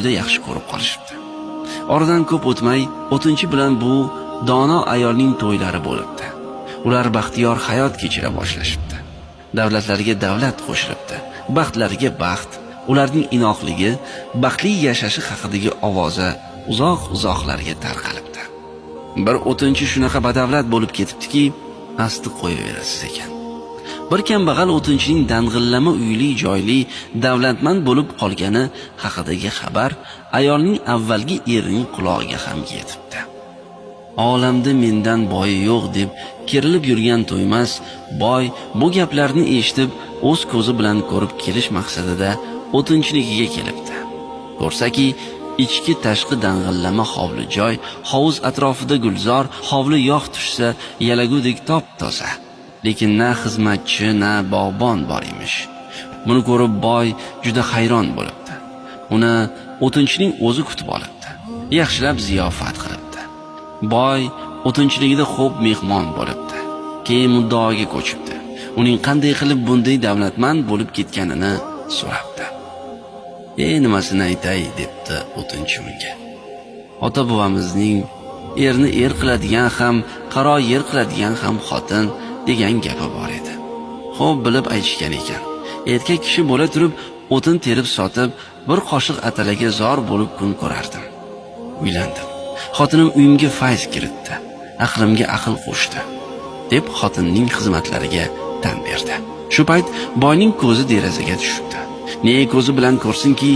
juda yaxshi ko'rib qolishibdi. Oradan ko'p o'tmay, o'tinchi bilan bu dono ayolning to'ylari bo'libdi. Ular baxtiyor hayot kechira boshlashibdi. Davlatlariga davlat qo'shilibdi, baxtlariga baxt, ularning inoqligi, baxtli yashashi haqidagi ovoza uzoq-uzoqlarga tarqalibdi. Bir o'tinchi shunaqa badavlat bo'lib ketibdiki, asti qo'yaverasiz ekan. Bir kambag'al o'tinchining dang'illama uyli joyli davlatmand bo'lib qolgani haqidagi xabar ayolning avvalgi erining quloqiga ham yetibdi. Olamda mendan boyi yo'q deb kerilib yurgan To'ymas boy bu gaplarni eshitib o'z ko'zi bilan ko'rib kelish maqsadida o'tinchiligiga kelibdi. Ko'rsaki, ichki tashqi dang'illama hovli joy, hovuz atrofida gulzor, hovli yog' tushsa yalagudek top-toza. Lekin na xizmatchi, na bog'bon bor emish. Buni ko'rib boy juda hayron bo'libdi. Uni o'tinchining o'zi kutib olibdi. Yaxshilab ziyofat qilibdi. Boy o'tinchiligida xo'p mehmon bo'libdi. Keyin muddaoga ko'chibdi. Uning qanday qilib bunday davlatmand bo'lib ketganini so'rabdi. Nimasini aytay debdi o'tinchi unga. Ota buvamizning erni er qiladigan ham, qaro yer qiladigan ham xotin degan gapi bor edi. Xo'p bilib aytishgan ekan. Erkak kishi bo'la turib o'tin terib sotib, bir qoshiq atalaga zor bo'lib kun ko'rardim. Uylandim. Xotinim uyimga fayz kiritdi, aqlimga aql qo'shdi, deb xotinning xizmatlariga tan berdi. Shu payt boyning ko'zi derazaga tushibdi. Ne ko'zi bilan ko'rsinki,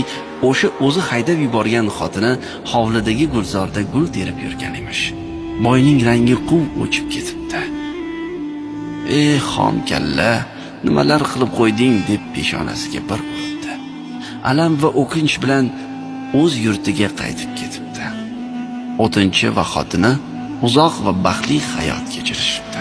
o'sha o'zi haydab yuborgan xotini hovlidagi gulzorda gul terib yurgan emish. Boyning rangi quv o'chib ketibdi. Xom kalla, nimalar qilib qo'yding deb peshonasiga bir urdi. Alam va o'kinch bilan o'z yurtiga qaytib ketibdi. O'tinchi va xotini uzoq va baxtli hayot kechirishibdi.